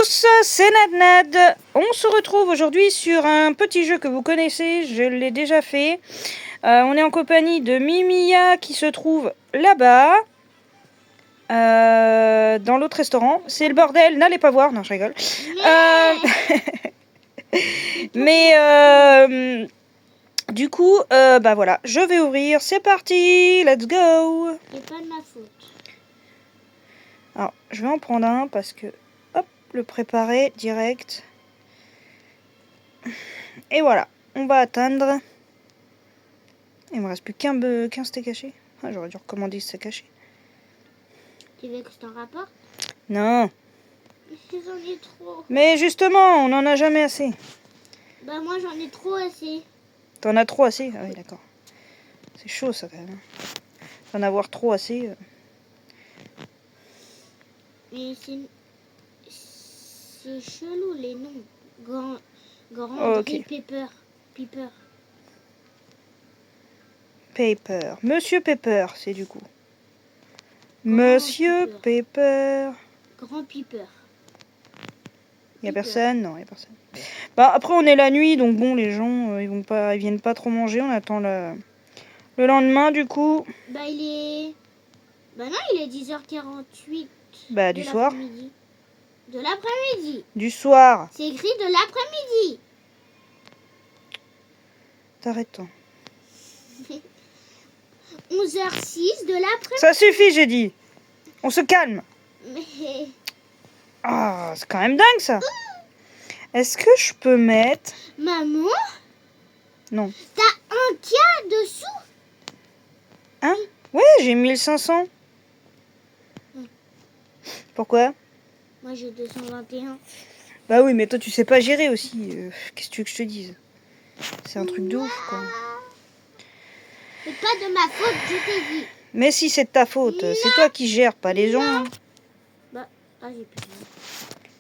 tous, c'est Nad. On se retrouve aujourd'hui sur un petit jeu que vous connaissez, je l'ai déjà fait. On est en compagnie de Mimiya qui se trouve là-bas, dans l'autre restaurant. C'est le bordel, n'allez pas voir, non je rigole. Mais du coup, bah voilà, je vais ouvrir, c'est parti, let's go. C'est pas de ma faute. Alors, je vais en prendre un parce que, hop, le préparer direct. Et voilà, on va atteindre. Il me reste plus qu'un steak haché. Ah, j'aurais dû recommander ce steak haché. Tu veux que je t'en rapporte? Non. J'en ai trop. Mais justement, on n'en a jamais assez. Bah moi j'en ai trop assez. T'en as trop assez? Ah oui, d'accord. C'est chaud ça quand même. D'en avoir trop assez. Mais c'est chelou les noms. Grand Oh, ok. Pepper. Pepper. Monsieur Pepper, c'est du coup. Grand Monsieur Pepper. Grand Pepper. Y a personne? Non, y a personne. Bah après on est la nuit, donc bon, les gens ils viennent pas trop manger. On attend le lendemain du coup. Bah il est 10h48. Bah du soir. De l'après-midi. Du soir. C'est écrit de l'après-midi. T'arrêtes-toi. 11h06 de l'après-midi. Ça suffit, j'ai dit. On se calme. Mais... Ah, c'est quand même dingue ça. Est-ce que je peux mettre... Maman? Non. T'as un cas dessous? Hein? Ouais, j'ai 1500. Pourquoi? Moi j'ai 221. Bah oui, mais toi tu sais pas gérer aussi. Qu'est-ce que tu veux que je te dise? C'est un truc de ouf, quoi. C'est pas de ma faute, je t'ai dit. Mais si, c'est de ta faute. C'est toi qui gères, pas les gens. Hein. Bah, j'ai plus.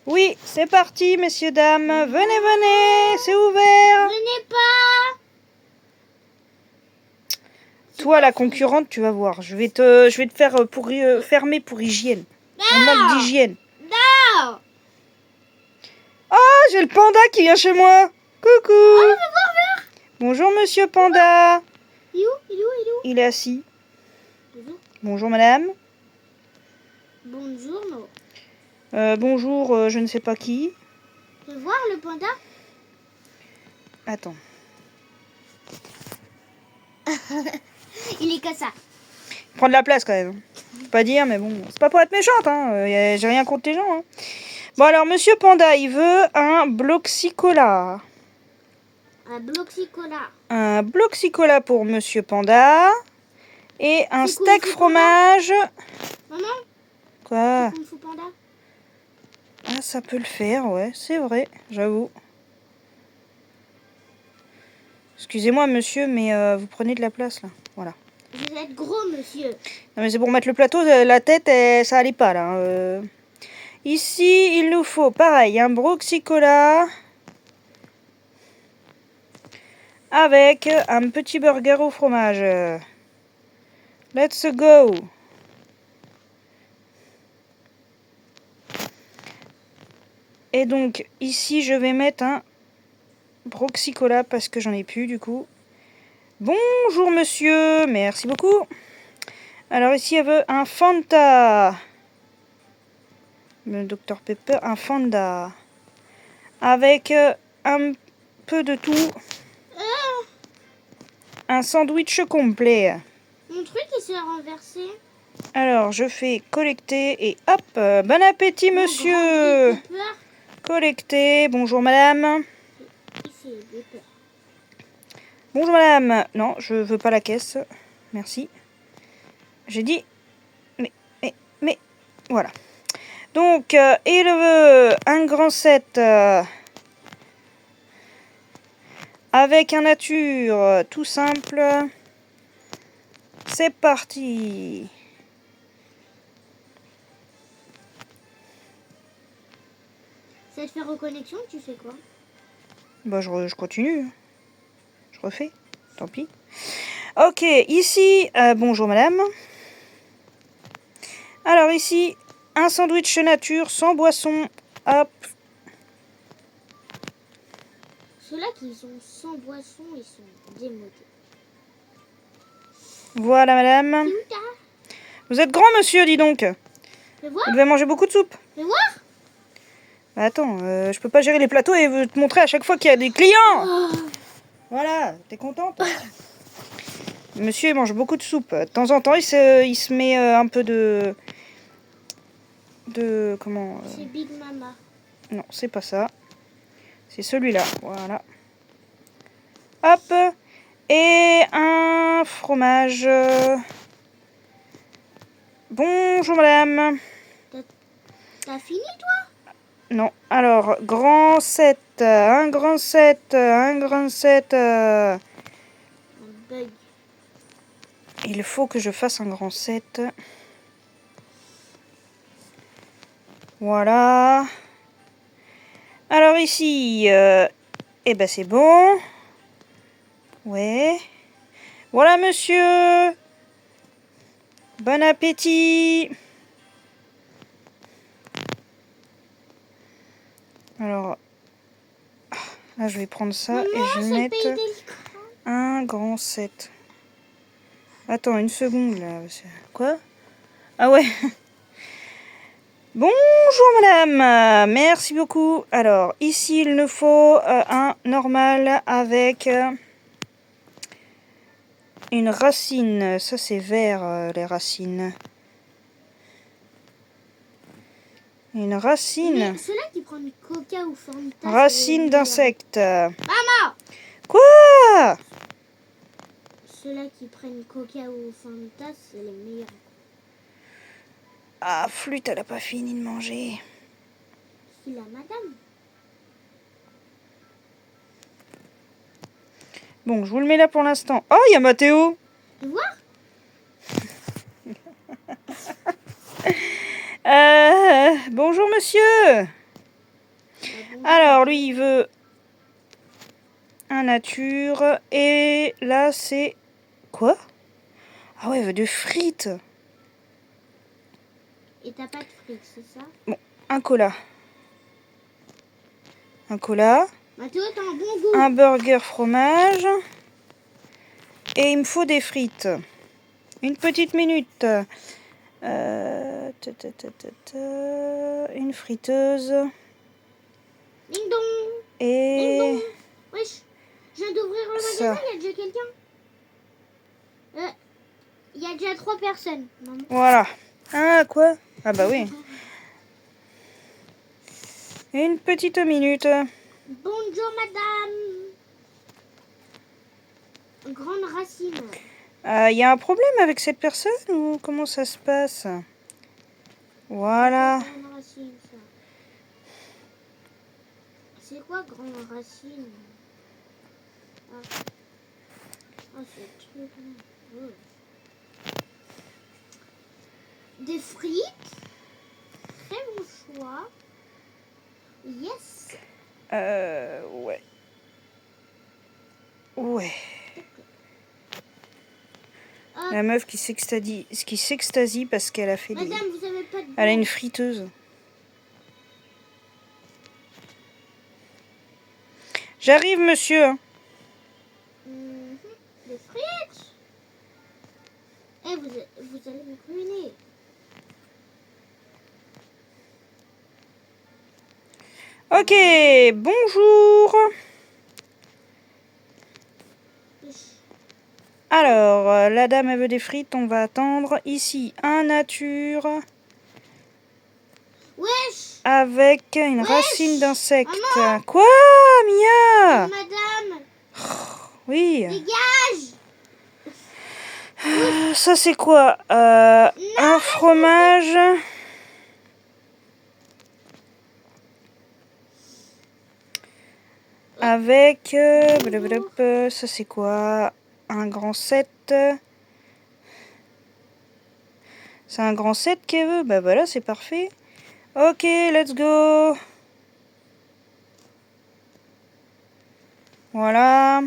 Oui, c'est parti, messieurs, dames. Venez, c'est ouvert. Venez pas. Toi, la concurrente, tu vas voir. Je vais te faire fermer pour hygiène. Pour manque d'hygiène. Non. Oh, j'ai le panda qui vient chez moi. Coucou. Bonjour, monsieur panda. Il est où? Il est assis. Bonjour. Bonjour, madame. Bonjour, non. Bonjour, je ne sais pas qui. Tu veux voir le panda? Attends. Il est comme ça. Prends de la place quand même. Faut pas dire, mais bon, c'est pas pour être méchante, hein. J'ai rien contre les gens. Hein. Bon alors, monsieur panda, il veut un bloxicola. Un bloxicola. Un bloxicola pour monsieur panda. Et un steak Kung Fu fromage. Maman? Quoi? Kung Fu Panda? Ah, ça peut le faire, ouais, c'est vrai, j'avoue. Excusez-moi, monsieur, mais vous prenez de la place, là. Voilà. Vous êtes gros, monsieur. Non, mais c'est pour mettre le plateau, la tête, ça allait pas, là. Ici, il nous faut, pareil, un bloxicola. Avec un petit burger au fromage. Let's go! Et donc, ici, je vais mettre un bloxicola parce que j'en ai plus, du coup. Bonjour, monsieur. Merci beaucoup. Alors, ici, elle veut un Fanta. Le Dr Pepper, un Fanta. Avec un peu de tout. Un sandwich complet. Mon truc, il s'est renversé. Alors, je fais collecter et hop, bon appétit, monsieur. Collecter, bonjour, madame. Bonjour, madame. Non, je veux pas la caisse. Merci. J'ai dit... Mais, voilà. Donc, il veut un grand set... avec un nature tout simple. C'est parti. Ça te fait reconnexion, tu fais quoi? Bah je continue. Je refais. Tant pis. Ok, ici, bonjour madame. Alors ici, un sandwich nature sans boisson. Hop, Ceux-là qui sont sans boisson, ils sont démodés. Voilà, madame. Yuta, Vous êtes grand, monsieur, dis donc. fais voir, Vous devez manger beaucoup de soupe. fais voir. Bah, attends, je peux pas gérer les plateaux et te montrer à chaque fois qu'il y a des clients. Oh. Voilà, t'es contente? Monsieur, il mange beaucoup de soupe. De temps en temps, il se met un peu de... comment C'est Big Mama. Non, c'est pas ça. C'est celui-là, voilà. Hop. Et un fromage. Bonjour, madame. T'as fini, toi? Non, alors, grand 7, un grand 7, un grand 7. Un bug. Il faut que je fasse un grand 7. Voilà. Alors ici, eh ben c'est bon. Ouais. Voilà, monsieur. Bon appétit. Alors, là je vais prendre ça Maman, et je c'est vais le pays mettre des licornes. un grand 7. Attends, une seconde là. Quoi? Ah ouais. Bonjour madame, merci beaucoup. Alors ici il nous faut un normal avec une racine. Ça c'est vert les racines. Une racine. Mais ceux-là qui prennent Coca ou Fanta. Racine d'insecte. Maman! Quoi? Ceux-là qui prennent Coca ou Fanta, c'est les meilleurs. Ah, flûte, elle a pas fini de manger. C'est la madame. Bon, je vous le mets là pour l'instant. Oh, il y a Mathéo. Tu vois? Bonjour monsieur. Alors lui il veut un nature et là c'est quoi? Ah ouais, il veut de frites. Et t'as pas de frites, c'est ça? Bon, un cola. Un cola. Mathéo, t'as un bon goût. Un burger fromage. Et il me faut des frites. Une petite minute. Une friteuse. Ding dong. Ding Et dong. Wesh, je viens d'ouvrir le ça. magasin, il y a déjà quelqu'un. Il y a déjà 3 personnes. Maman. Voilà. Ah quoi? Ah bah oui. Une petite minute. Bonjour madame. Grande racine. Il y a un problème avec cette personne ou comment ça se passe? Voilà. Grande racine, ça. C'est quoi grande racine? Ah, c'est le truc là. Oh. Des frites. Très bon choix. Yes. Ouais. Ouais. Hop. La meuf qui s'extasie parce qu'elle a fait des... Madame, vous avez pas de Elle a une friteuse. J'arrive, monsieur. Des frites. Eh, vous allez me ruiner. Ok, bonjour. Alors, la dame, elle veut des frites, on va attendre. Ici, un nature Wesh. avec une Wesh, racine d'insecte. maman. Quoi, Mia? Madame, Oui. dégage. Ça, c'est quoi? Un fromage. Avec... blablabla, ça, c'est quoi? Un grand 7. C'est un grand 7 qu'elle veut? Bah voilà, c'est parfait. Ok, let's go. Voilà.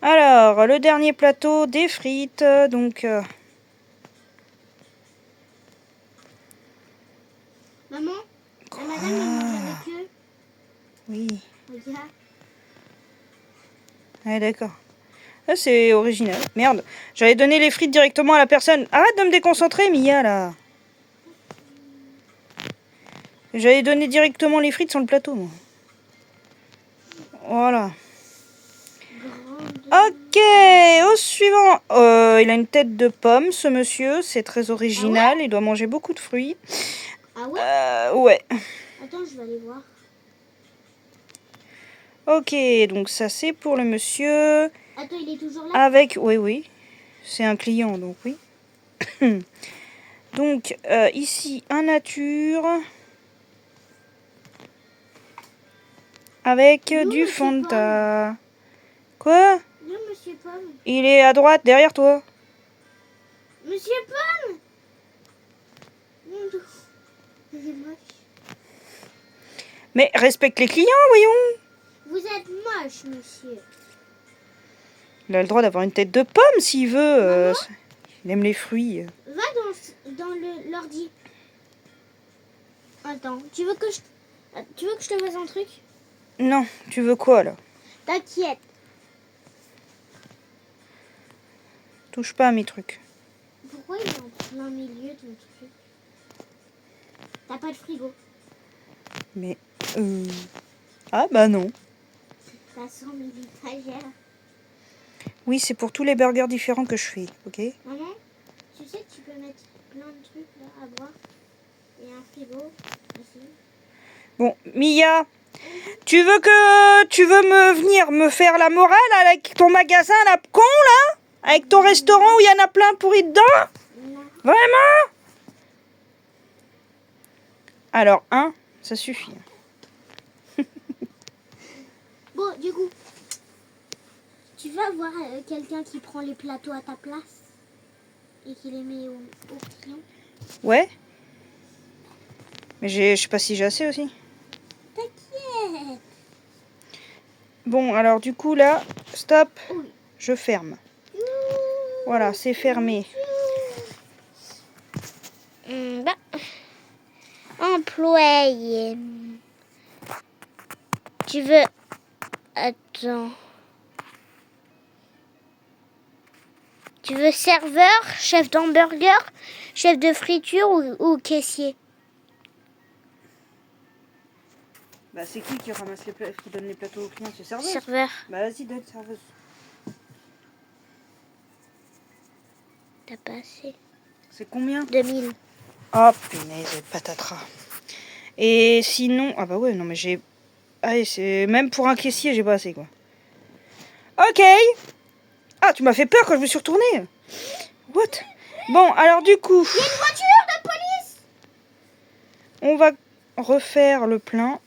Alors, le dernier plateau, des frites. Donc, Maman, la madame, elle mange avec eux. Oui. Regarde. Ouais, d'accord. Ah, c'est original. Merde. J'allais donner les frites directement à la personne. Arrête de me déconcentrer, Mia, là. J'allais donner directement les frites sur le plateau, moi. Voilà. Grande. Ok, au suivant. Il a une tête de pomme, ce monsieur. C'est très original. Il doit manger beaucoup de fruits. Ah ouais? Ouais. Attends, je vais aller voir. Ok, donc ça c'est pour le monsieur. Attends, il est toujours là? Avec... Oui, oui. C'est un client, donc oui. Donc, ici, un nature. Avec D'où, du monsieur Fanta. Quoi? Non, monsieur Pomme. Il est à droite, derrière toi. Monsieur Pomme! Mon Dieu. Il est moche. Mais respecte les clients, voyons. Vous êtes moche, monsieur. Il a le droit d'avoir une tête de pomme s'il veut. Maman Il aime les fruits. Va dans l'ordi. Attends, tu veux que je te fasse un truc? Non, tu veux quoi là? T'inquiète. Touche pas à mes trucs. Pourquoi il est en plein milieu ton truc? T'as pas de frigo? Mais... Ah bah non. T'as 100 000 étagères. Oui, c'est pour tous les burgers différents que je fais, ok? Maman, tu sais que tu peux mettre plein de trucs là à boire. Et un frigo aussi. Bon, Mia, tu veux me venir me faire la morale avec ton magasin là, con là? Avec ton restaurant où il y en a plein pourris dedans? Non. Vraiment? Alors, ça suffit. Bon, du coup, tu vas voir quelqu'un qui prend les plateaux à ta place et qui les met au client. Ouais? Mais je sais pas si j'ai assez aussi. T'inquiète. Bon, alors du coup là, stop, Oui. je ferme. Voilà, c'est fermé. Employé. Tu veux... Attends. Tu veux serveur, chef d'hamburger, chef de friture ou caissier? Bah c'est qui ramasse qui donne les plateaux aux clients? C'est serveuse. Serveur. Bah vas-y, donne serveuse. T'as pas assez. C'est combien? 2000. Oh punaise, patatras. Et sinon... Ah bah ouais, non mais j'ai... Allez, c'est... Même pour un caissier, j'ai pas assez quoi. Ok. Ah, tu m'as fait peur quand je me suis retournée. What? Bon, alors du coup... Il y a une voiture de police! On va refaire le plein.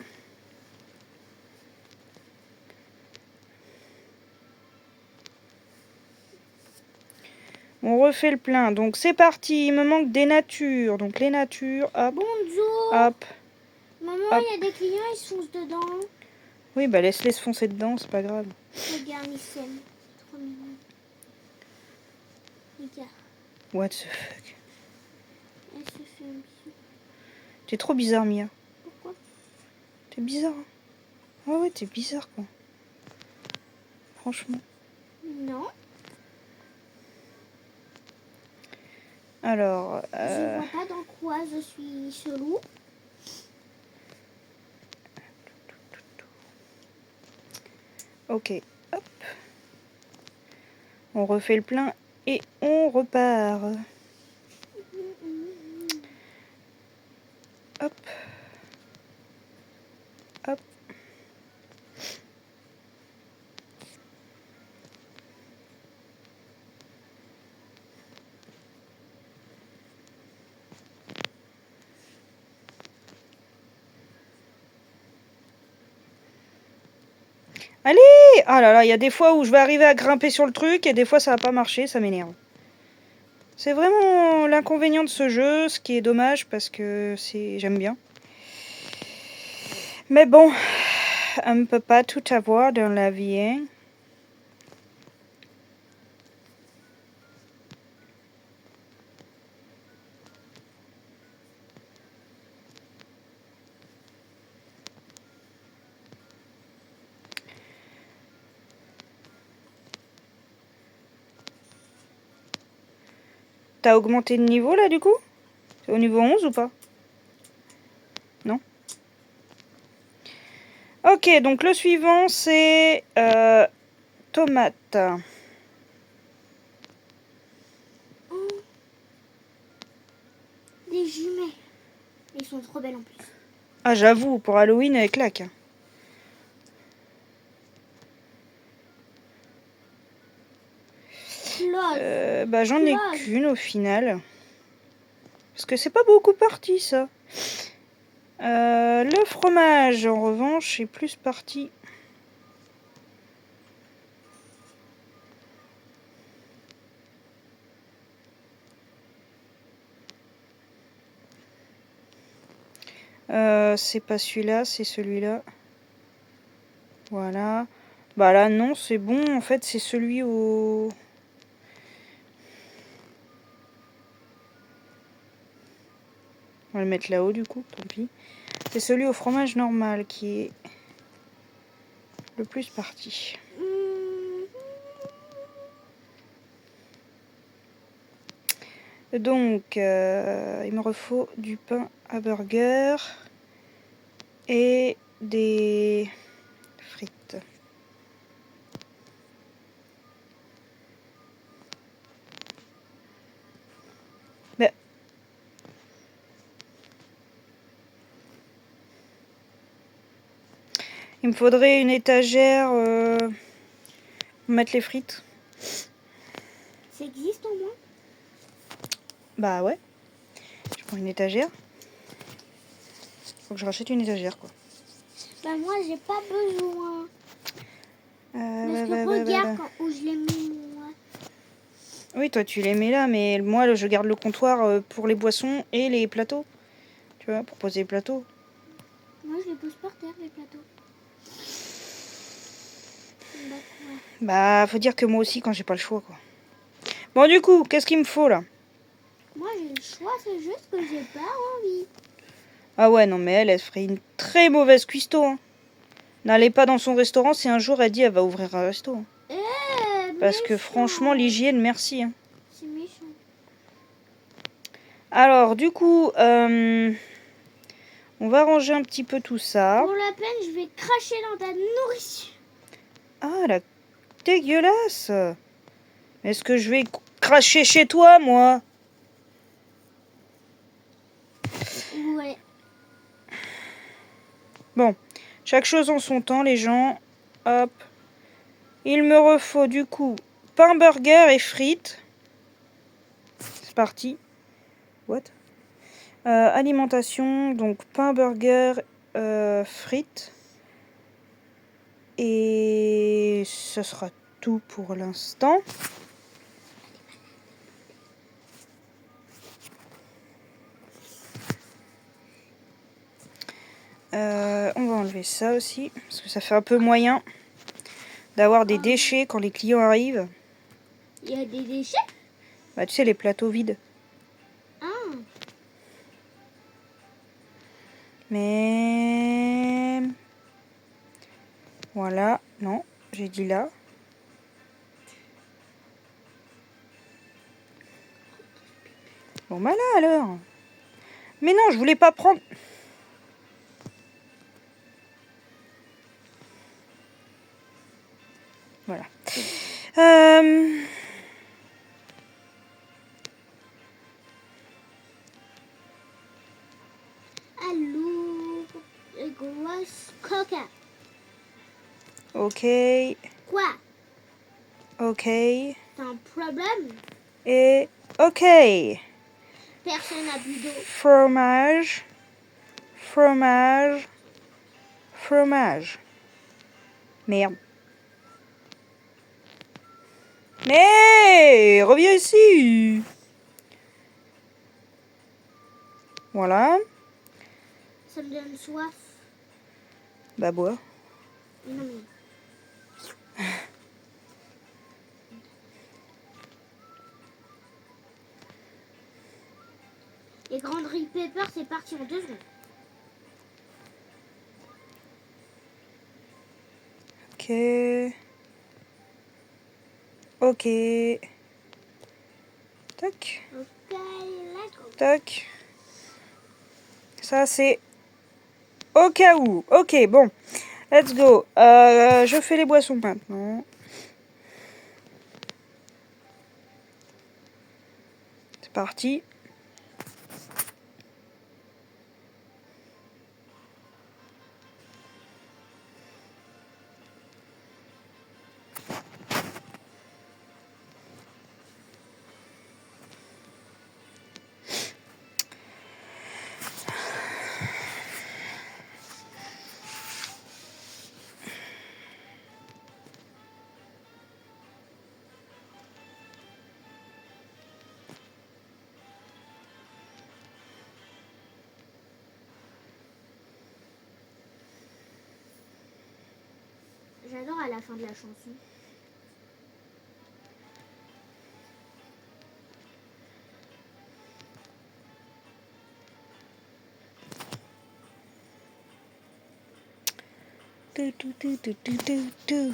On refait le plein. Donc c'est parti. Il me manque des natures. Donc les natures, hop, Bonjour. hop. Maman, Hop. il y a des clients, ils se foncent dedans. Oui, bah laisse-les se foncer dedans, c'est pas grave. Regarde, ils s'aiment. C'est trop mignon. Regarde, What the fuck? elle se fait un bisou. T'es trop bizarre, Mia. Pourquoi? T'es bizarre. Hein. Ouais, t'es bizarre, quoi. Franchement. Non. Alors... Je vois pas dans quoi je suis chelou. Ok, hop. On refait le plein et on repart. Hop. Hop. Allez! Ah là là, il y a des fois où je vais arriver à grimper sur le truc et des fois ça va pas marcher, ça m'énerve. C'est vraiment l'inconvénient de ce jeu, ce qui est dommage parce que j'aime bien. Mais bon, on ne peut pas tout avoir dans la vie, hein. T'as augmenté de niveau là du coup? C'est au niveau 11 ou pas? Non? Ok, donc le suivant c'est tomate. Des jumelles. Ils sont trop belles en plus. Ah j'avoue, pour Halloween avec claque. Bah j'en ai qu'une au final. Parce que c'est pas beaucoup parti ça. Le fromage en revanche est plus parti. C'est pas celui-là, c'est celui-là. Voilà. Bah là non, c'est bon. En fait, c'est celui au... On va le mettre là-haut du coup, tant pis. C'est celui au fromage normal qui est le plus parti. Donc, il me refaut du pain à burger et des frites. Ben, il me faudrait une étagère pour mettre les frites. Ça existe au moins? Bah ouais. Je prends une étagère. Faut que je rachète une étagère quoi. Bah moi j'ai pas besoin. Parce que regarde où je les mets moi. Oui, toi tu les mets là, mais moi je garde le comptoir pour les boissons et les plateaux. Tu vois, pour poser les plateaux. Moi je les pose par terre les plateaux. Bah faut dire que moi aussi quand j'ai pas le choix quoi. Bon du coup, qu'est-ce qu'il me faut là? Moi j'ai le choix, c'est juste que j'ai pas envie. Ah ouais, non mais elle ferait une très mauvaise cuistot. Hein. N'allez pas dans son restaurant si un jour elle dit elle va ouvrir un resto. Hein. Parce que franchement, l'hygiène, merci. Hein. C'est méchant. Alors, du coup, on va ranger un petit peu tout ça. Pour la peine, je vais cracher dans ta nourriture. Ah, la dégueulasse. Est-ce que je vais cracher chez toi, moi? Ouais. Bon, chaque chose en son temps, les gens. Hop. Il me refaut du coup pain burger et frites. C'est parti. What? Alimentation, donc pain burger, frites. Et ce sera tout pour l'instant. On va enlever ça aussi, parce que ça fait un peu moyen d'avoir des déchets quand les clients arrivent. Il y a des déchets? Bah tu sais, les plateaux vides. Ah. Mais... Voilà, non, j'ai dit là. Bon bah là alors. Mais non, je voulais pas prendre... Voilà. Allô, grosse coca. Ok. Quoi? Ok. T'as un problème? Et ok. Personne n'a bu d'eau. Fromage. Fromage. Fromage. Merde. Mais reviens ici. Voilà. Ça me donne soif. Bah bois. Non mais... Les grandes Pepper, c'est parti en 2 secondes. Ok. Ok. Tac, Ok, let's go. tac. Ça, c'est au cas où. Ok, bon. Let's go. Je fais les boissons maintenant. C'est parti. J'adore à la fin de la chanson. Tu, tu, tu, tu, tu, tu, tu.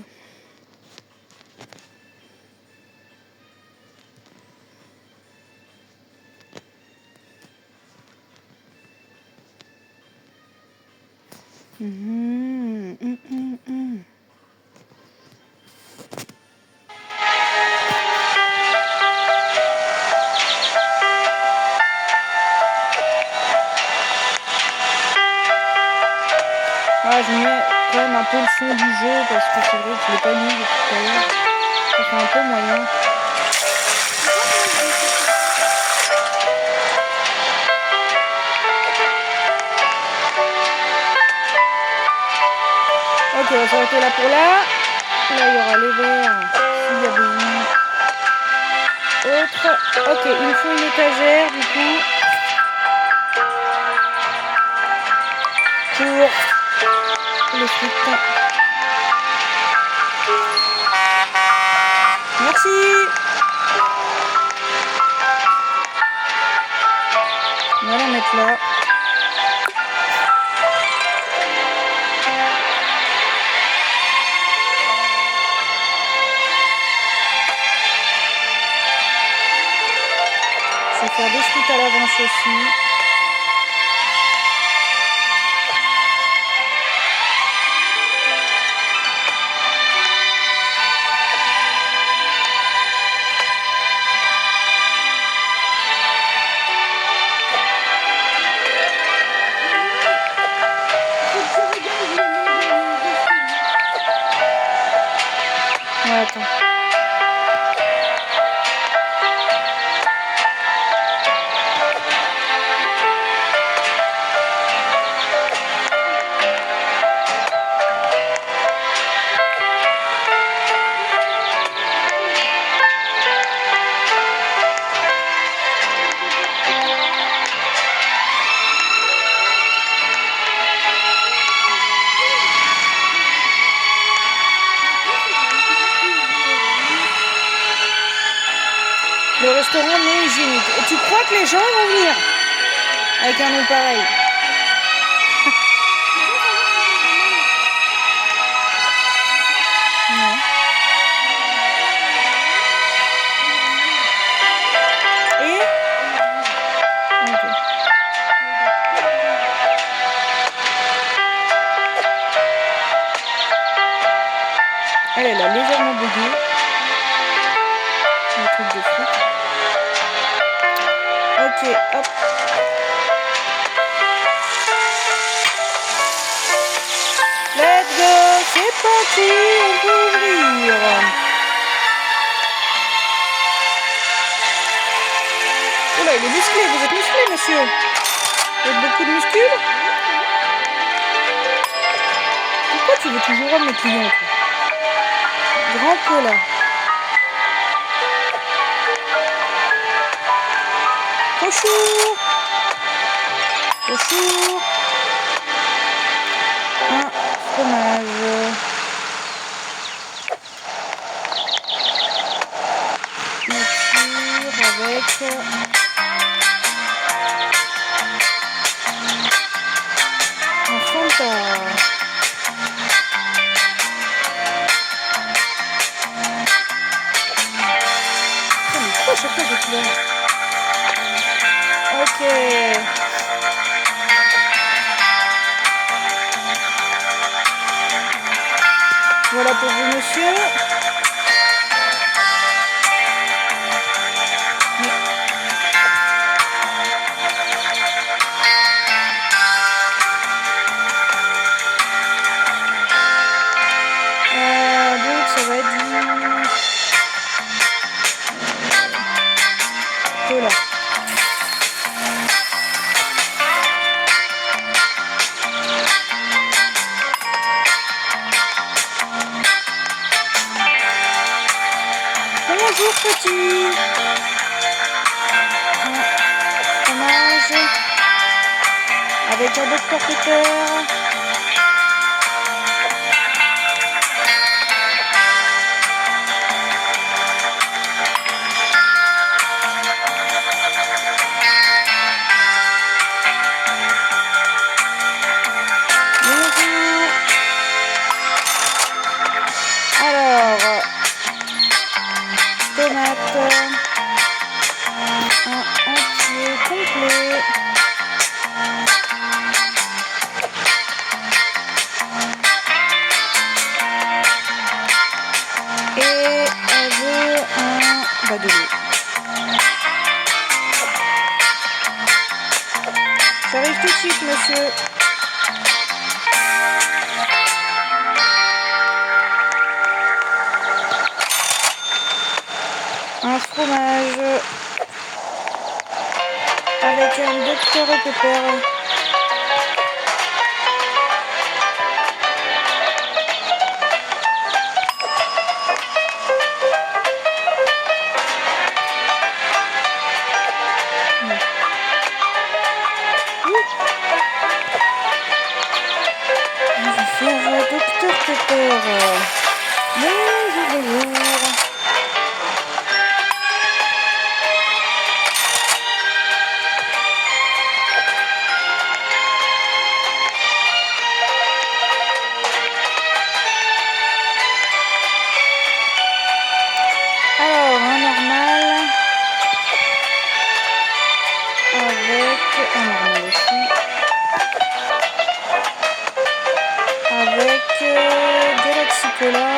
Mhm. Ah, je mets quand même un peu le son du jeu parce que c'est vrai que je l'ai pas mis depuis tout à l'heure. Ça fait un peu moyen. Ok, on va s'arrêter là pour là. Là, il y aura les verres s'il y a besoin. Autre. Ok, il me faut une étagère du coup. Pour les frites. Merci. On va la mettre là. Je vais faire des frites à l'avance aussi. Ouais, attends. Le restaurant non hygiénique. Et tu crois que les gens vont venir avec un nom pareil? Non. Et ok. Elle a légèrement bugué. Le truc de frites. Ok, hop. Let's go, c'est parti, on peut ouvrir. Oula, il est musclé, vous êtes musclé, monsieur. Vous êtes beaucoup de muscles? Pourquoi tu veux toujours rendre mes clients, toi? Grand cola. Bonjour. Bonjour. Un fromage. Nature avec un Fanta. Mais pourquoi à chaque fois je Bien. Ok. Voilà pour vous, monsieur. Donc ça va être du cola. Bonjour petit. Un fromage avec un Dr Pepper. Bonjour. Alors, tomate, un entier complet. Et elle veut de l'eau. J'arrive tout de suite, monsieur. Un fromage avec un Dr Pepper. Je vais faire Dr Pepper. Bonjour, bonjour. Alors, un normal avec un normal aussi. Avec Galaxy Cola.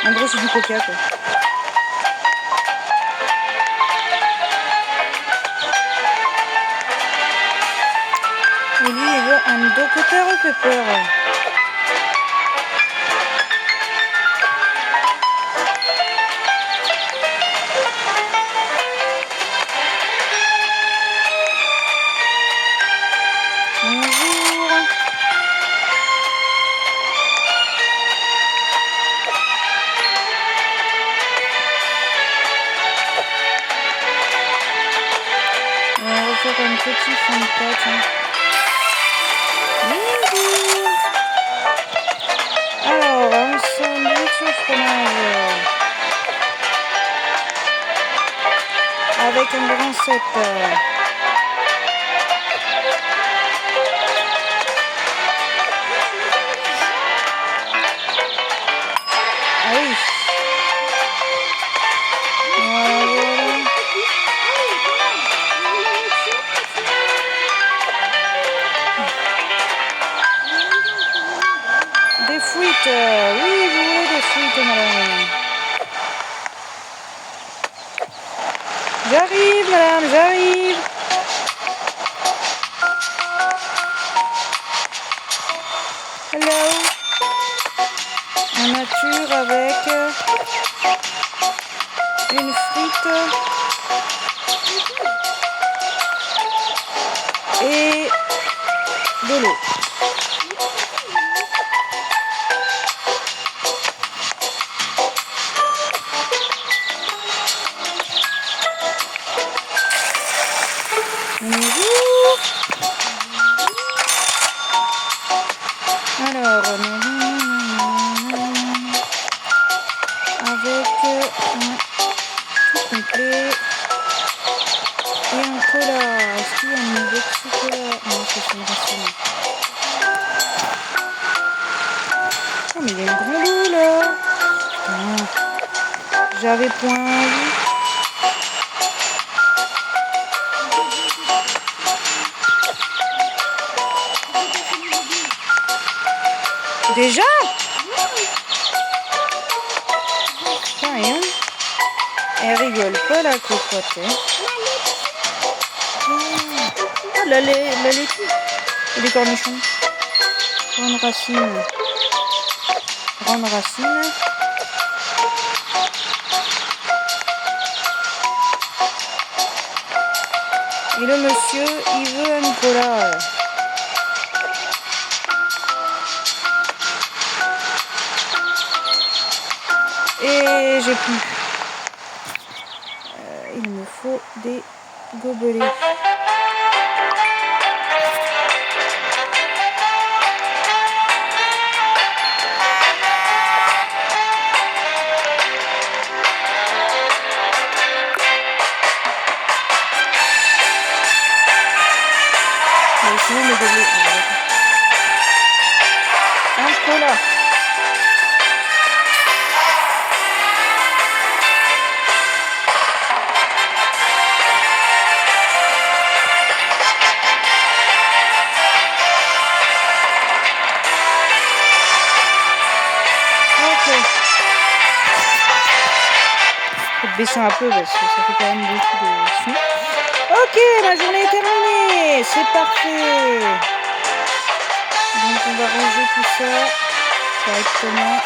En gros, c'est du coca, quoi. Et lui, il veut un Dr Pepper. Bonjour. On va refaire un petit fond de pâte. Bonjour. Alors, un sandwich au fromage. Avec une brancette. Ah oui. Voilà, voilà. Des frites. Oui, vous voulez des frites, madame. J'arrive, madame, j'arrive. Hello. Un nature avec une frite et de l'eau. Bonjour. Alors, avec un tout complet et un cola. Est-ce qu'il y a une Dexy Cola? Non, c'est une ration. Oh, mais il y a une grande eau là. Putain. J'avais point envie. Déjà? Putain, et elle rigole pas la cocotte. Hein. Ah, la laitue. Et les cornichons. Grande racine. Grande racine. Et le monsieur, il veut un Nicolas. Et j'ai plus. Il me faut des gobelets. Sinon, mes gobelets. Un cola. Baisser un peu parce que ça fait quand même beaucoup de son. Ok, ma journée est terminée, c'est parfait. Donc on va ranger tout ça correctement.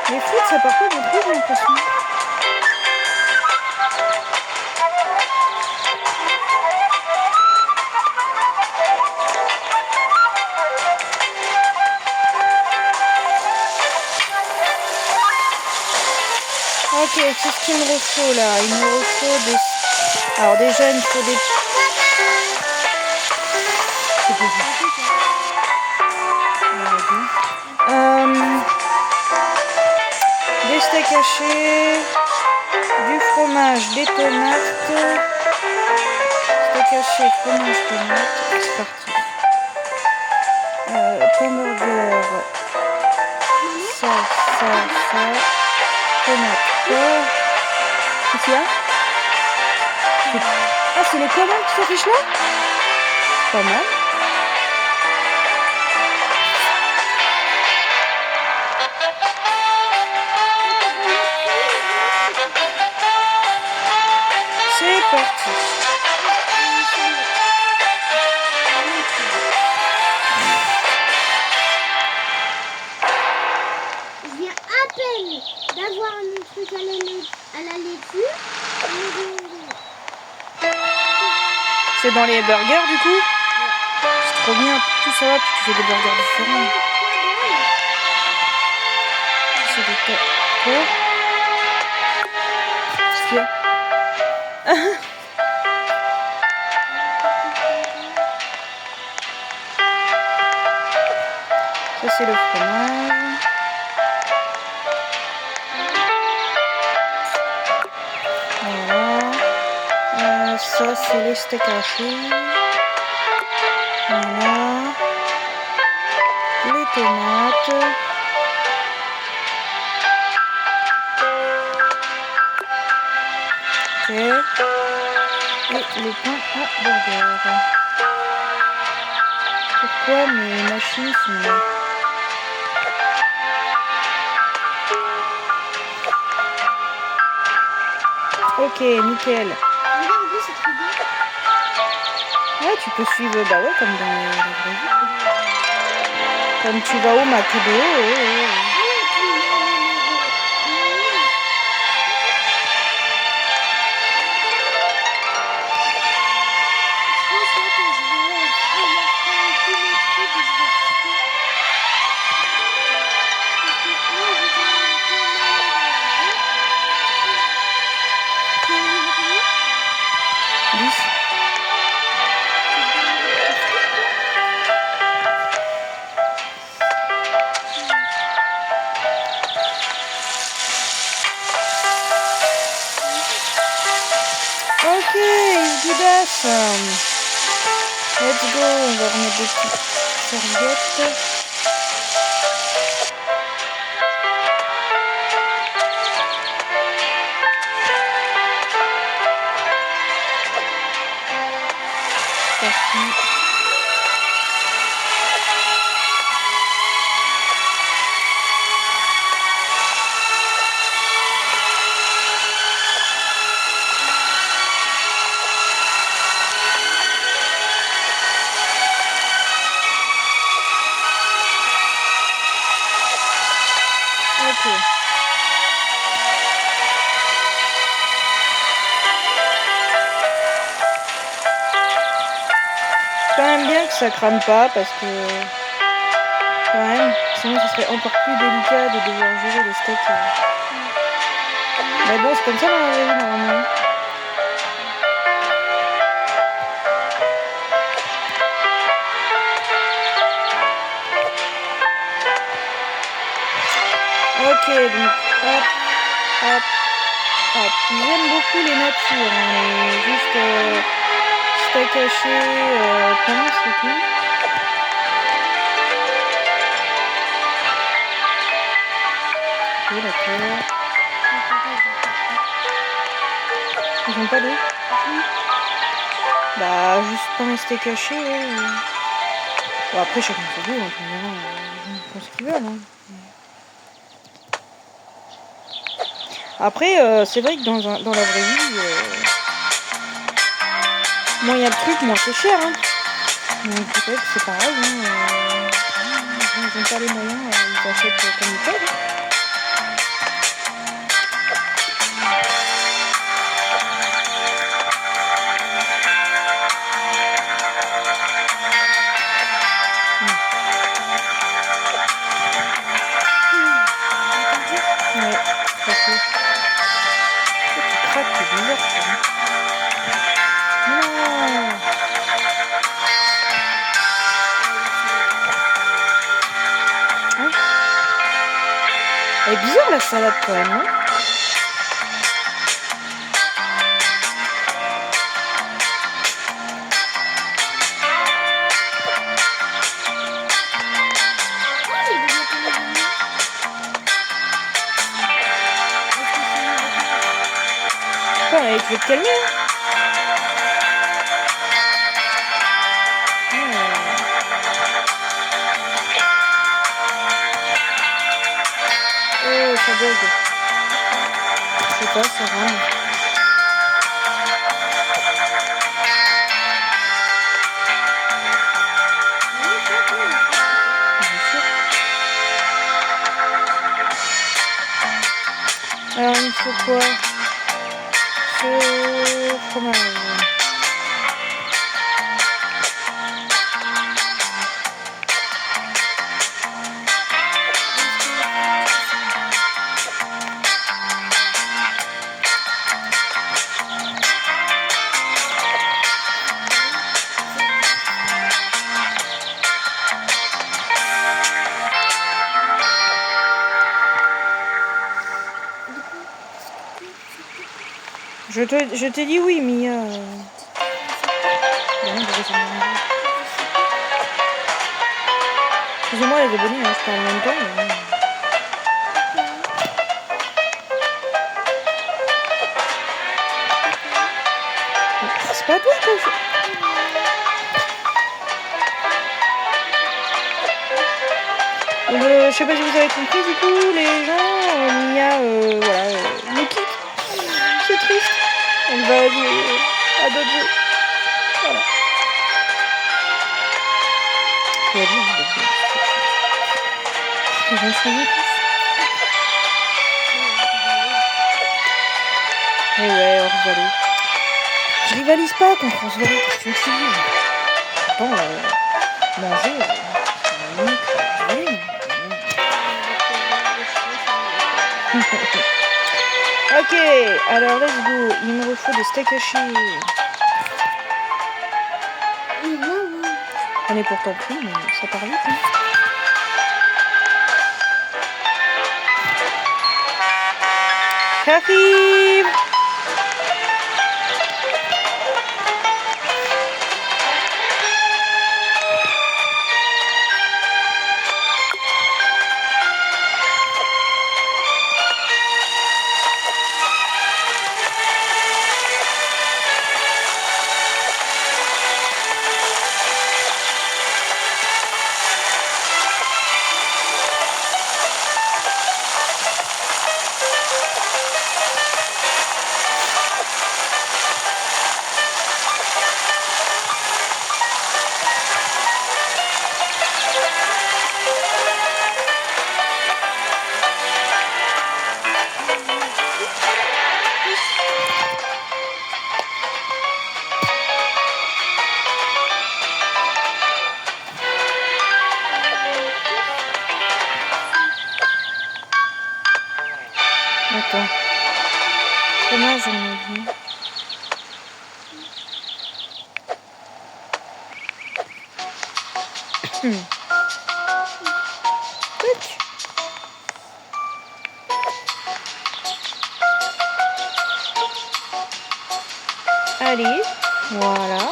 Les frites, ça part pas beaucoup, j'ai l'impression. Ok, c'est ce qu'il me faut là. Il me faut des... Alors déjà, il me faut des... Des steaks hachés, du fromage, des tomates. Steak haché, fromage, tomates. C'est parti. Hamburger. Ça. Tomate. Qu'est-ce qu'il y a? Ah, c'est les commandes qui s'affichent là? Pas mal. C'est parti. Je viens à peine d'avoir un truc à la laitue. C'est dans les burgers du coup? C'est trop bien, tout ça va, puis tu fais des burgers différents. C'est des tas. Quoi? Qu'est-ce qu'il y a? Ça c'est le fromage. Voilà. Ça c'est les steaks hachés. Voilà. Les tomates. Ok. Et le pain à burger. Pourquoi mes machines sont là? Ok, nickel. Regardez, c'est trop bien. Ouais, tu peux suivre, bah ouais, comme dans la vraie vie. Comme tu vas au McDo. Ok, Goudas. Let's go. On va remettre des petites serviettes. Parti. Ok. Quand même bien que ça crame pas parce que quand même, sinon ce serait encore plus délicat de devoir gérer les steaks. Mais bon, c'est comme ça dans la vraie vie normalement. Ok, donc hop, hop, hop. J'aime beaucoup les natures, hein, juste steak haché, pince et tout. Ok, d'accord. Ils ont pas d'eau? Bah, juste pain et steak haché, ouais. Bon, après, chacun son goût, hein, ils font ce qu'ils veulent. Hein. Après, c'est vrai que dans la vraie vie, moins il y a de trucs, moins c'est cher. Hein. Donc peut-être que c'est pareil. Hein, ils n'ont pas les moyens, ils achètent comme ils peuvent. Hein. Ouais, tout à fait. Tu craques, c'est bizarre ça. Non. Hein? Elle est bizarre la salade quand même, non? Attends, tu veux te calmer, hein? Oh, ça bug. Je sais pas, ça rame. Alors, il me faut quoi? Ce fromage. Je t'ai dit oui, Mia. Excusez-moi les abonnés, hein, je parle en même temps. Mais... C'est pas à toi quoi. Donc, je sais pas si vous avez compris du coup les gens, Mia voilà, nous quitte. C'est triste. Elle va jouer à d'autres jeux. Voilà. C'est la vie, hein, les gens sont tous. Eh ouais, Orvalé. Je rivalise pas contre Orvalé, qu'est-ce que tu veux que je te dise? Attends, manger, ok, alors let's go. Il me faut des steaks hachés. On est pourtant pris, mais ça part vite. Hein. J'arrive. Attends. Fromage, on a dit. Tac. Allez, voilà.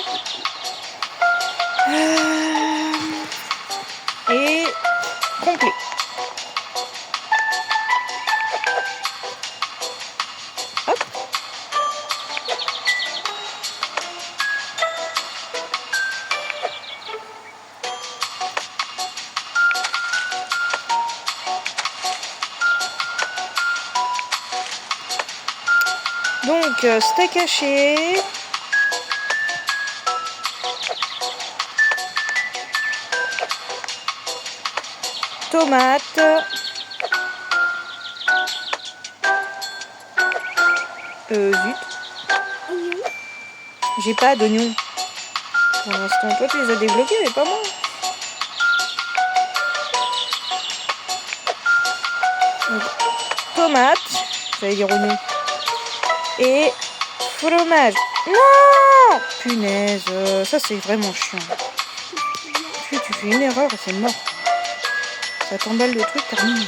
Et complet. Hop. Donc, steak haché. Tomate. Zut. J'ai pas d'oignons. Pour l'instant, toi tu les as débloqués, mais pas moi. Donc, tomate. J'allais dire oignon. Et fromage. Non! Punaise, ça c'est vraiment chiant. Tu fais une erreur et c'est mort. Ça t'emballe le truc, terminé.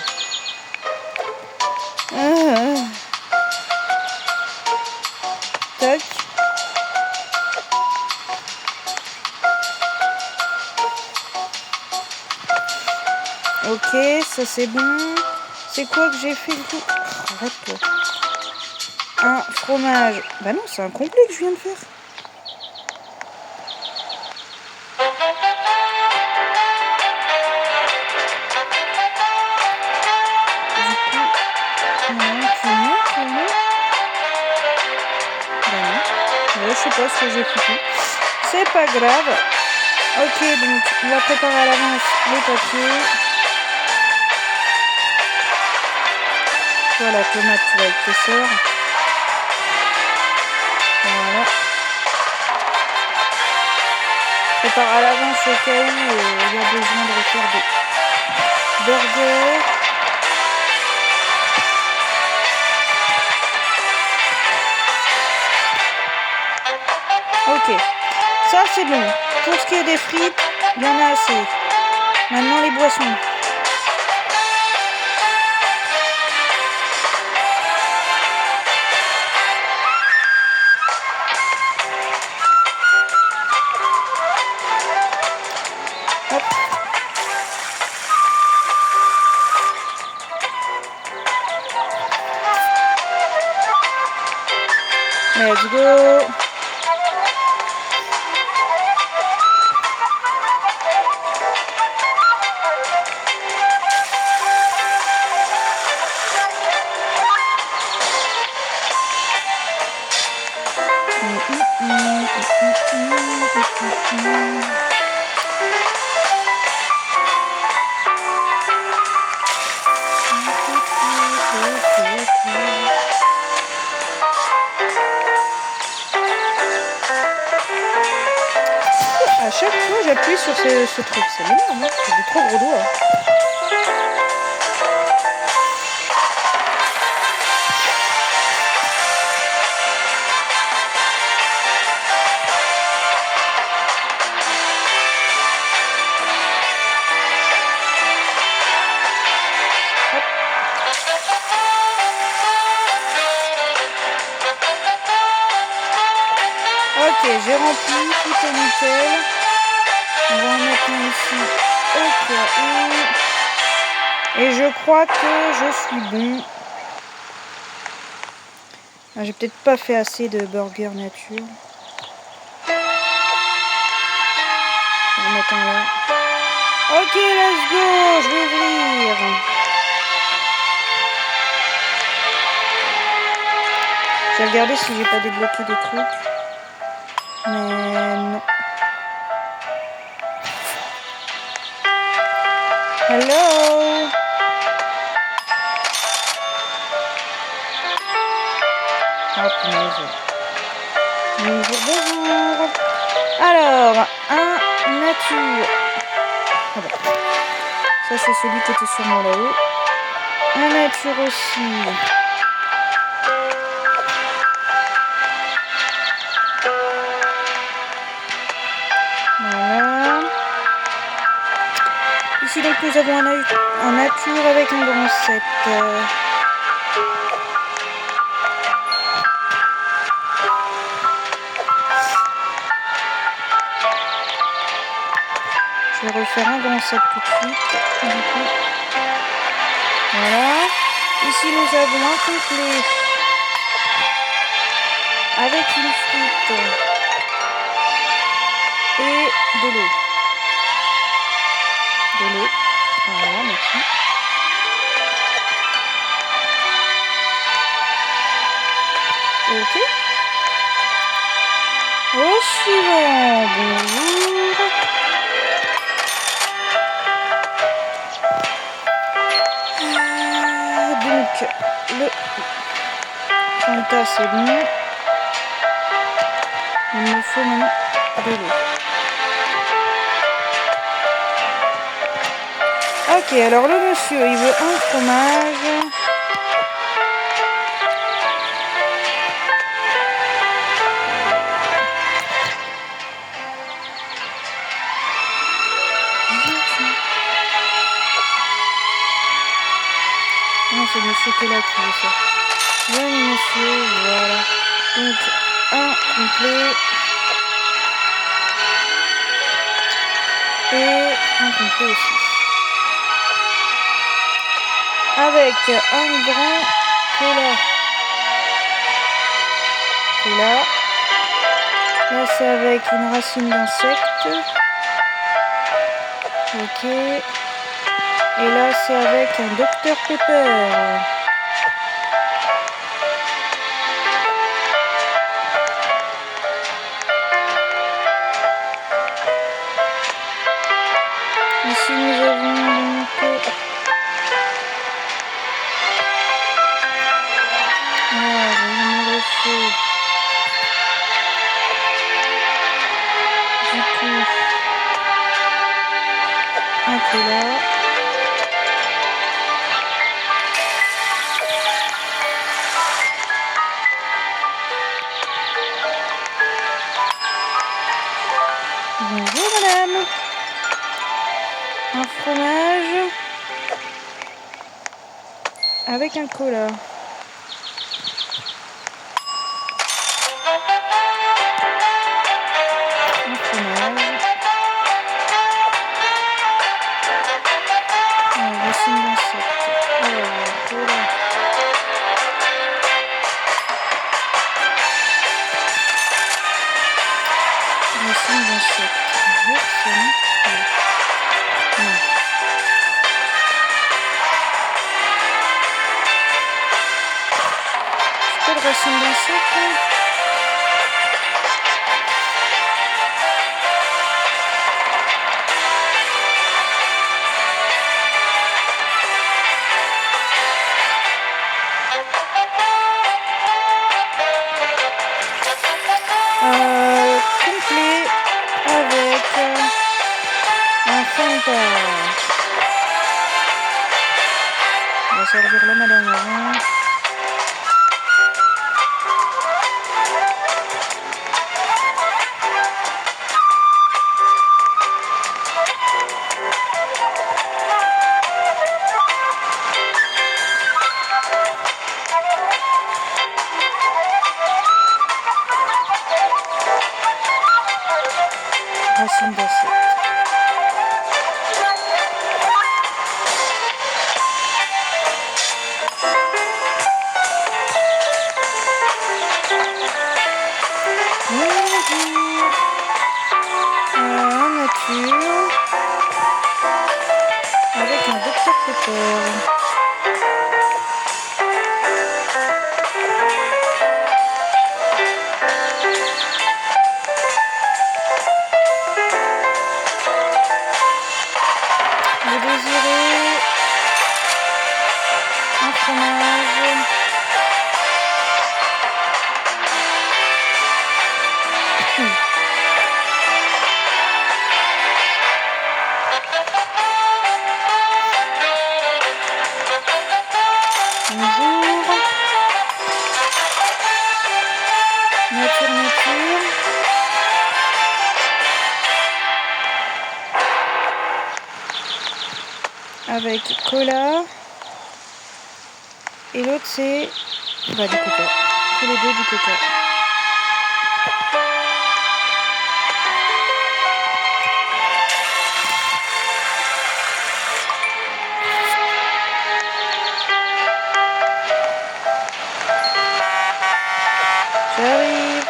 Tac. Ok, ça c'est bon. C'est quoi que j'ai fait du coup? Arrête-toi. Un fromage. Bah non, c'est un complet que je viens de faire. Je sais pas ce que j'ai foutu. C'est pas grave. Ok, donc on va préparer à l'avance les papiers. Toi, la tomate, tu vas avec tes sœurs. Voilà. Prépare à l'avance au cas où il y a besoin de refaire des burgers. Ok, ça c'est bon. Pour ce qui est des frites, il y en a assez. Maintenant les boissons. Hop. Let's go. À chaque fois j'appuie sur ce truc, ça m'énerve, hein. J'ai des trop gros doigts. Ok, j'ai rempli, tout est nickel. On va en mettre un ici au cas où. Et je crois que je suis bon. Ah, j'ai peut-être pas fait assez de burger nature. Je vais en mettre un là. Ok, let's go, je vais ouvrir. Je vais regarder si j'ai pas débloqué des trucs. Mais non. Hello. Ah, punaise. Bonjour. Alors, un nature. Ah bah. Ça, c'est celui qui était sur moi là-haut. Un nature aussi. ici donc nous avons un nature avec un grand 7. Je vais refaire un grand 7 tout de suite. Du coup. Voilà. Ici nous avons un complet avec une frite et de l'eau. De l'eau. Voilà, merci. Ok. Au suivant. Bonjour. Donc, le Fanta c'est bon. Il me faut maintenant de l'eau. Ok, alors le monsieur, il veut un fromage. Non, c'est monsieur qui est là qui veut ça. Bien, monsieur, voilà. Donc, un complet. Et un complet aussi. Avec un grand cola. Cola. Là, c'est avec une racine d'insecte. Ok. Et là, c'est avec un Dr Pepper. Ici, nous avons donc... Voilà, il me le faut. Du coup, un cola. Bonjour madame. Un fromage avec un cola. Un fromage. Racine d'insecte. Alors, cola. Racine d'insecte. Personne. Non. C'est pas de racine d'insecte? Complet avec un Fanta. On va servir la madame avant. Racine d'assiette. Bonjour. Un nature avec un Dr Pepper. Vous désirez un fromage? Bonjour. Nature. avec cola. Et l'autre c'est du coca. Tous les deux du coca. J'arrive.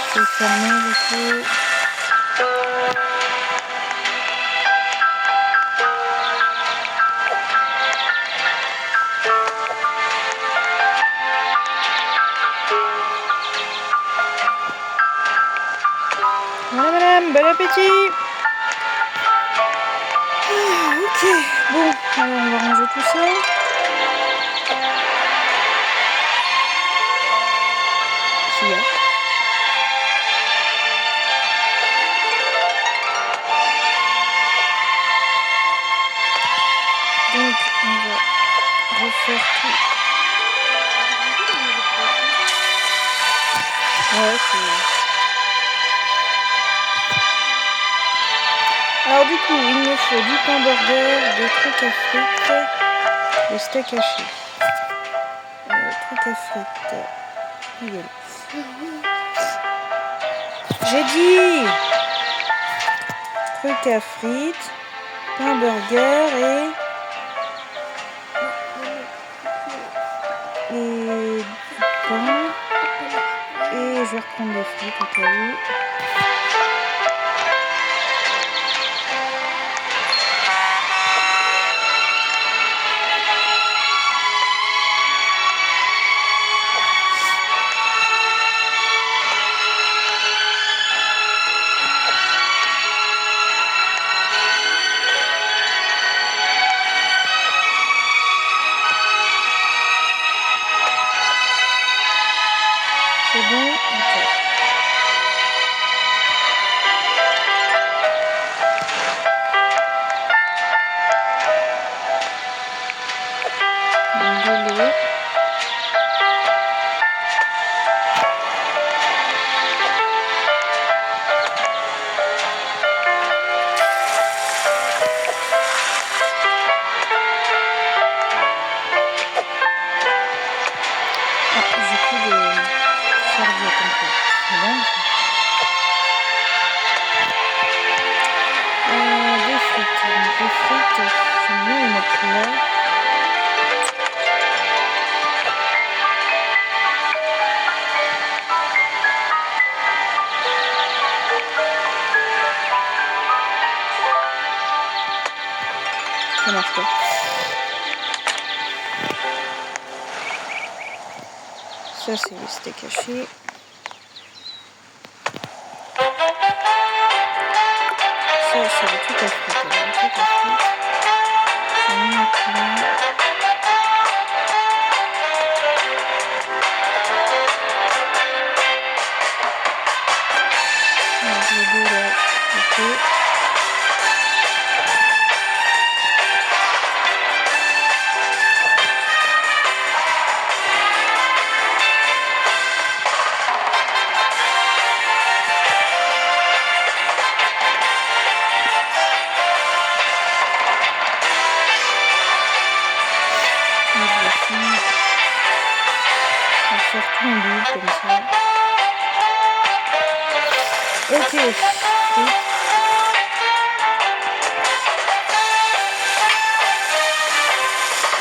Je vais fermer du coup. Voilà madame, bon appétit. Ok, bon, alors on va ranger tout ça. S'il y a. Donc on va refaire tout. Ouais, c'est... Alors du coup, il me faut du pain burger, des trucs à frites, des steaks hachés. Trucs à frites. Regarde. J'ai dit trucs à frites, pain burger et du pain. Et je vais reprendre les frites au cas où. C'est bon, ok. De l'eau. Ah, j'ai plus de serviette encore. C'est bon ça. Des frites. Donc, les frites, je vais les mettre là. Ça marche pas. Ça c'est les steaks hachés. Ça c'est le truc à frites. Alors, le truc à frites, je vais le mettre là. Alors, les deux là, ok. On va faire tout en double comme ça. Ok. Frites.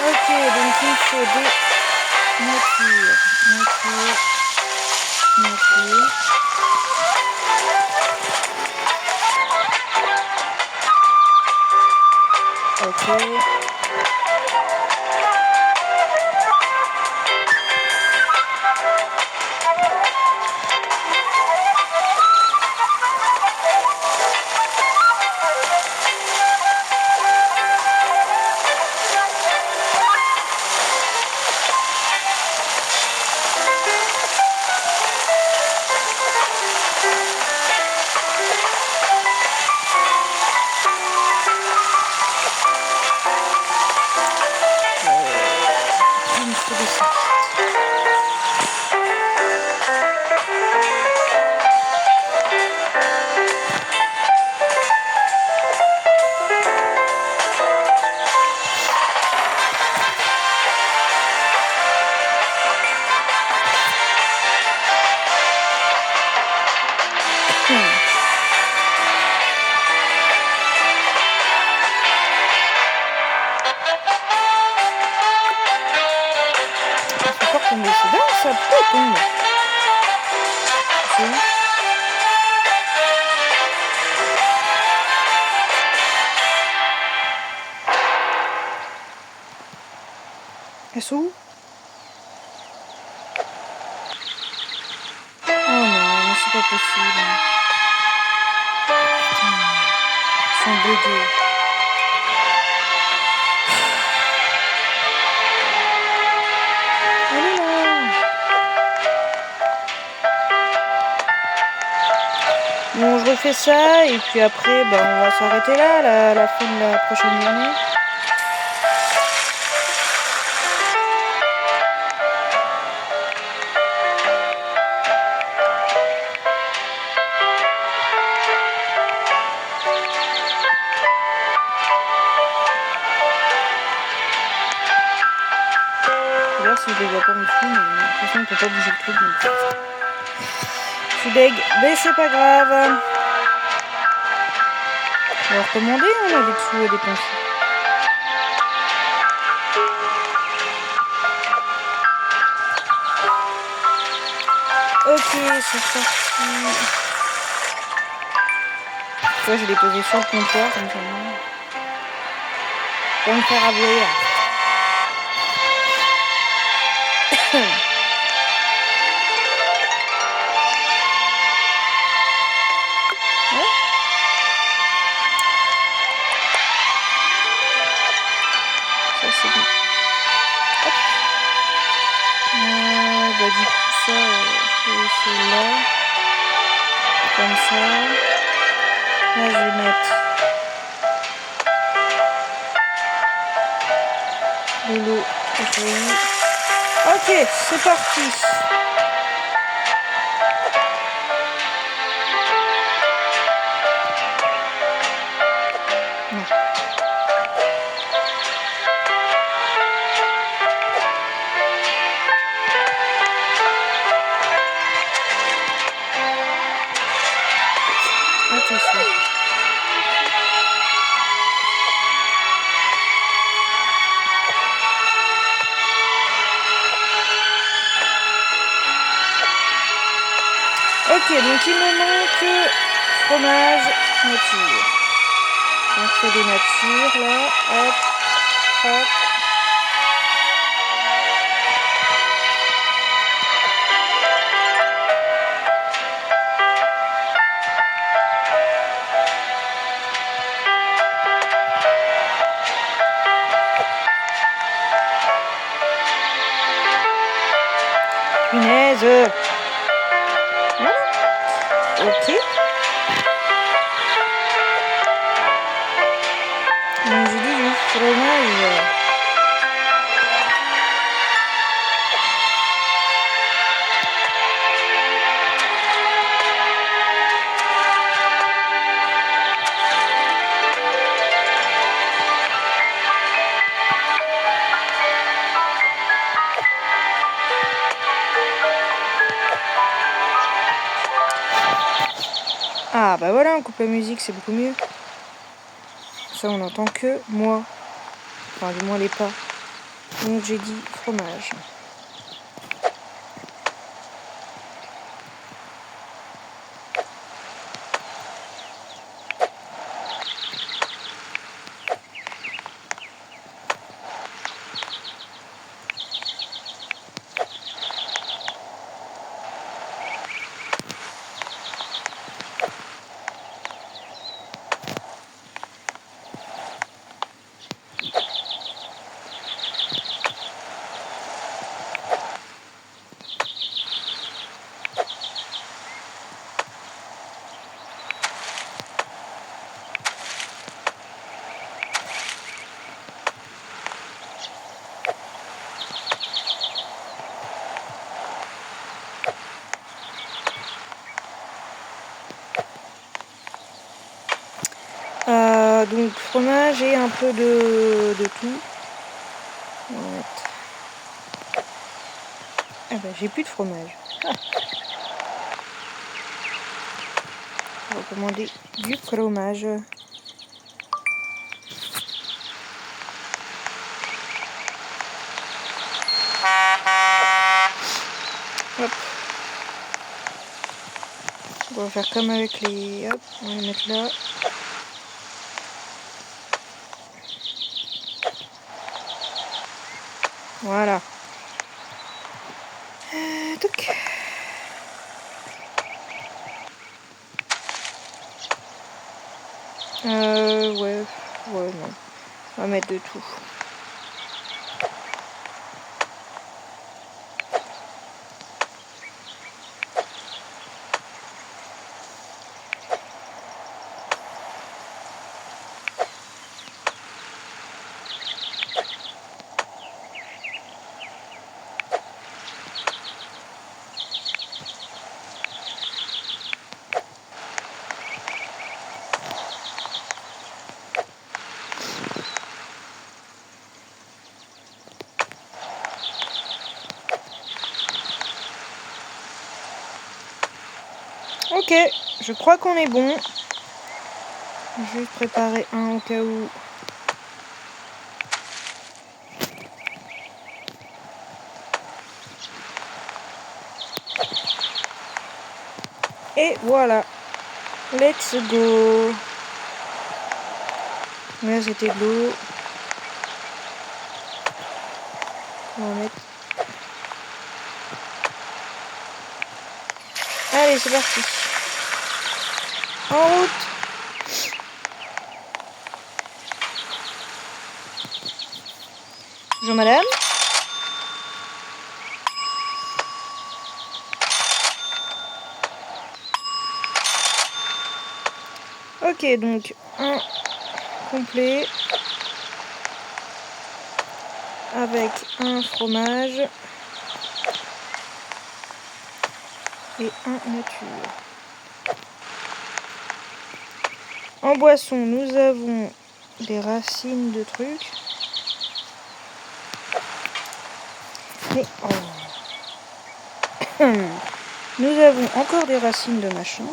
Ok, donc il faut des natures. Ok. tomber. C'est dingue, ça peut tomber. C'est où? Elles sont où? Oh non, mais c'est pas possible. Putain, ils sont buggés. Elle est là. Bon, je refais ça et puis après, on va s'arrêter là, la fin de la prochaine journée. D'ailleurs, si je les vois pas me fous, mais de toute façon, on peut pas bouger le truc. Donc... je suis deg, mais c'est pas grave. On va recommander, on a des sous à dépenser. Ok, c'est sorti. Toi, j'ai déposé sur le comptoir, comme ça. Pour me faire avouer. Ça, c'est bon. Hop. Du coup, ça, c'est là. Comme ça. Là, je vais mettre de l'eau. Ok, c'est parti. Non. Attention. Ok, donc il me manque fromage nature. On fait des natures là, hop, hop. Punaise. Voilà. Ok. Donc j'ai dit du fromage. Ah bah voilà, on coupe la musique, c'est beaucoup mieux. Ça on entend que moi. Enfin du moins les pas. Donc j'ai dit fromage. Donc fromage et un peu de tout. On va mettre... Ah bah j'ai plus de fromage. Ah. On va commander du fromage. Hop. On va faire comme avec les... Hop, on va les mettre là. Voilà. Toc. Ouais. Ouais, non. On va mettre de tout. Ok, je crois qu'on est bon. Je vais préparer un au cas où. Et voilà. Let's go. Là, c'était de l'eau. On va mettre... Allez, c'est parti. En route. Bonjour madame. Ok, donc un complet avec un fromage et un nature. En boisson, nous avons des racines de trucs. Mais oh. Nous avons encore des racines de machin.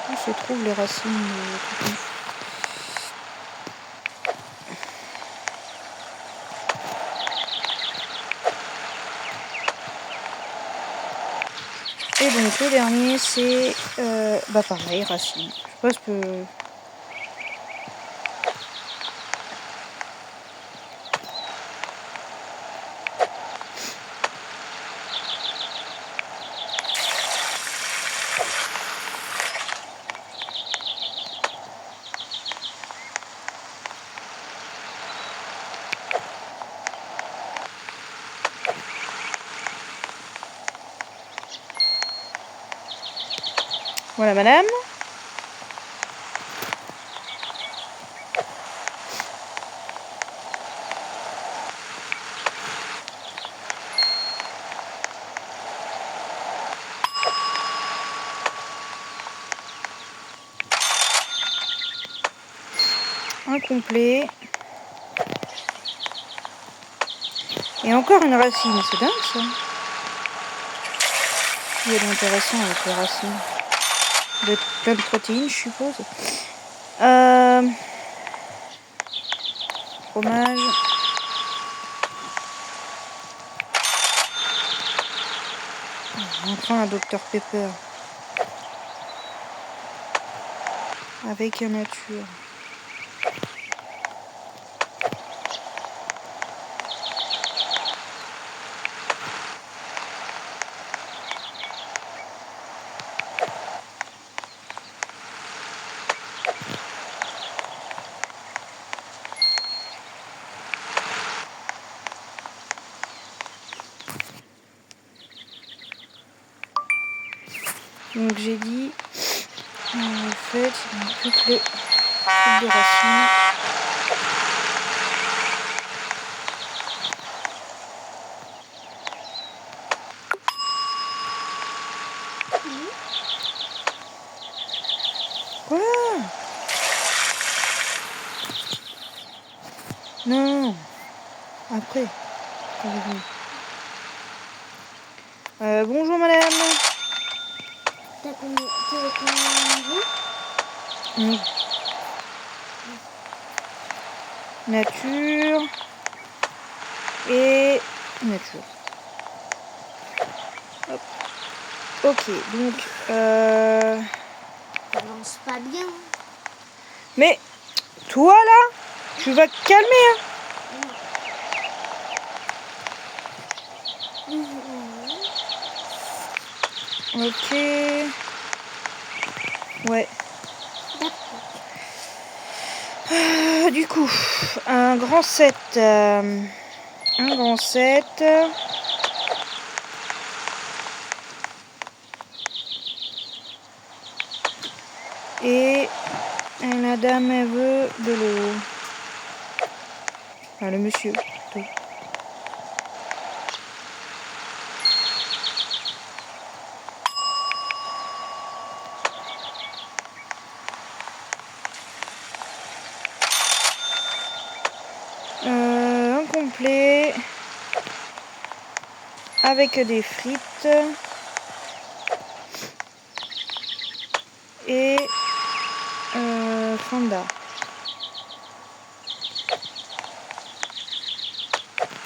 Où se trouvent les racines de... Et donc le dernier c'est bah pareil, racines. Je pense que... Voilà madame. Incomplet. Et encore une racine, c'est dingue ça. Il y a d'intéressant avec les racines. De plein de protéines, je suppose. Fromage. Enfin un Dr Pepper. Avec un nature. Donc j'ai dit, en fait, toutes les trucs de racines. Quoi? Non. Après. Bonjour madame. T'as combien de Oui. Nature. Et nature. Hop. Ok, donc... Ça avance pas bien. Mais, toi là, tu vas te calmer, hein. Ok. Ouais. Du coup, un grand 7. Un grand 7. Et la dame, elle veut de l'eau. Enfin, le monsieur, plutôt. Un complet. Avec des frites. Et Fanda.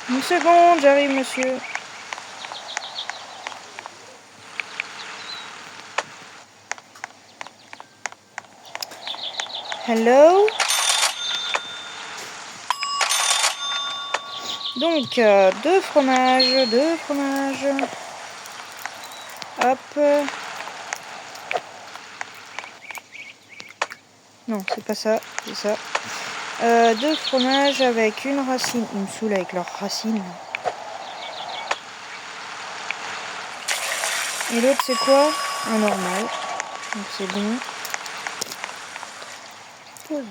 Une seconde, j'arrive, monsieur. Hello. Donc, 2 fromages, 2 fromages. Hop. Non, c'est pas ça, c'est ça. 2 fromages avec une racine. Ils me saoulent avec leurs racines. Et l'autre, c'est quoi? Un normal. Donc, c'est bon. Pause.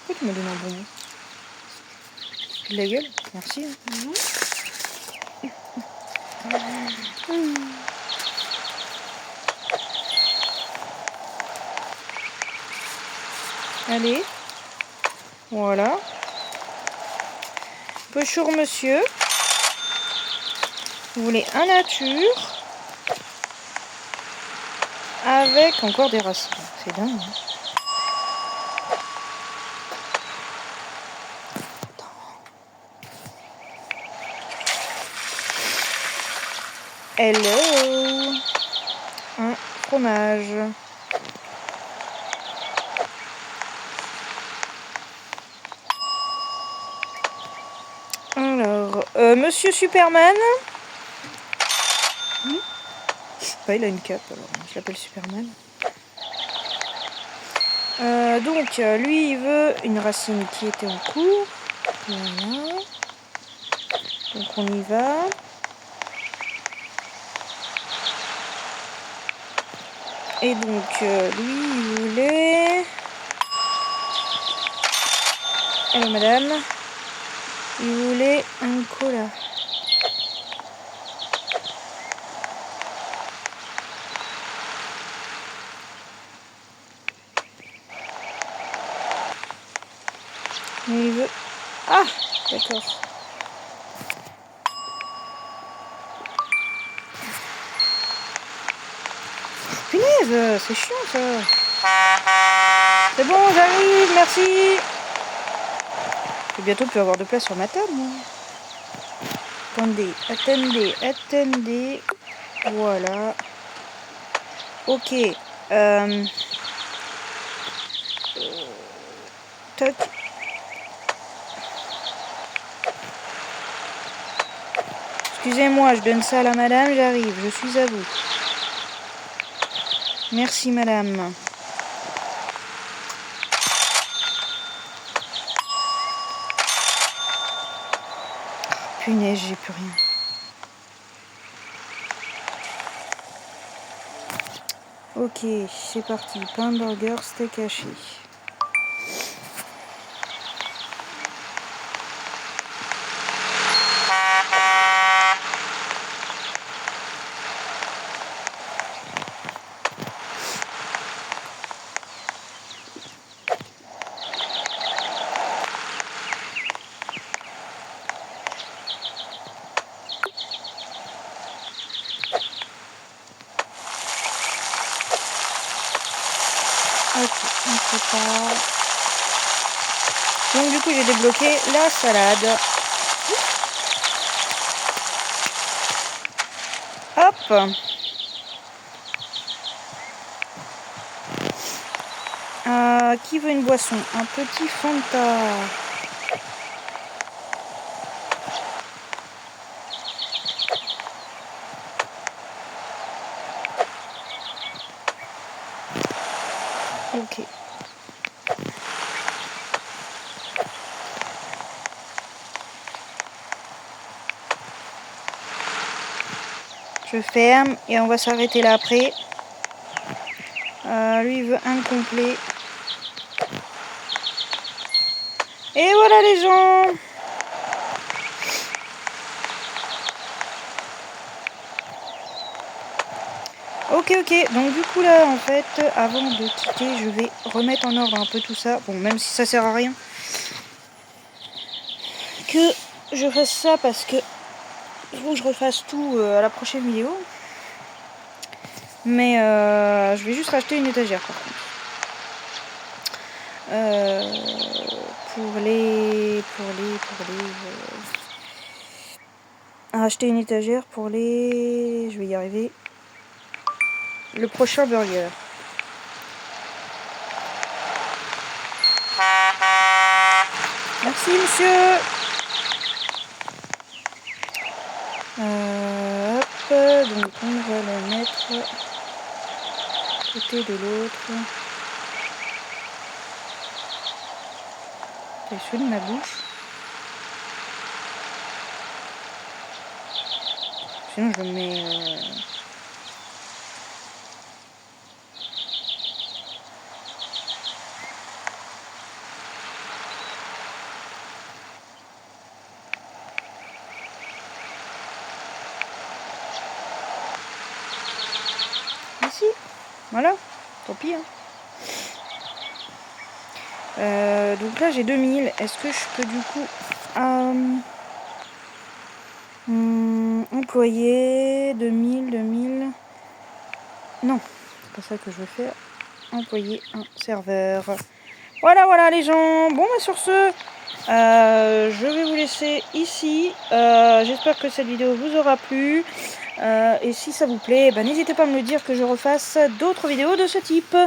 Pourquoi tu me donnes un bonbon? De la gueule? Merci. Allez. Voilà. Bonjour, monsieur. Vous voulez un nature avec encore des racines. C'est dingue. Hein. Hello. Un fromage. Alors, monsieur Superman. Bah, il a une cape, alors je l'appelle Superman. Donc, lui, il veut une racine qui était en cours. Voilà. Donc, on y va. Et donc, lui, il voulait... Hello, madame. Il voulait un cola. Mais il veut... Ah, d'accord. Punaise, c'est chiant ça. C'est bon, j'arrive, merci. Je vais bientôt plus avoir de place sur ma table, moi. Attendez, attendez, attendez. Voilà. Ok. Toc. Excusez-moi, je donne ça à la madame, j'arrive, je suis à vous. Merci madame. Punaise, j'ai plus rien. Ok, c'est parti. Pain burger, steak haché. Ok, on prépare. Donc du coup j'ai débloqué la salade. Qui veut une boisson? Un petit Fanta. Ok. Je ferme et on va s'arrêter là après. Lui il veut un complet. Et voilà les gens. Ok, donc du coup là en fait, avant de quitter, je vais remettre en ordre un peu tout ça. Bon, même si ça sert à rien que je fasse ça parce que il faut que je refasse tout à la prochaine vidéo. Mais je vais juste racheter une étagère par contre. Racheter une étagère pour les... Je vais y arriver. Le prochain burger. Merci monsieur. Hop, donc on va la mettre côté de l'autre. Je suis de ma bouche. Sinon je le mets... ici. Voilà. Tant pis. Hein. Donc là j'ai 2000. Est-ce que je peux du coup... employé 2000. Non, c'est pas ça que je veux faire. Employer un serveur. Voilà les gens. Bon bah sur ce, je vais vous laisser ici. J'espère que cette vidéo vous aura plu. Et si ça vous plaît, bah, n'hésitez pas à me le dire que je refasse d'autres vidéos de ce type.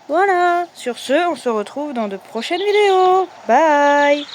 Voilà. Sur ce, on se retrouve dans de prochaines vidéos. Bye.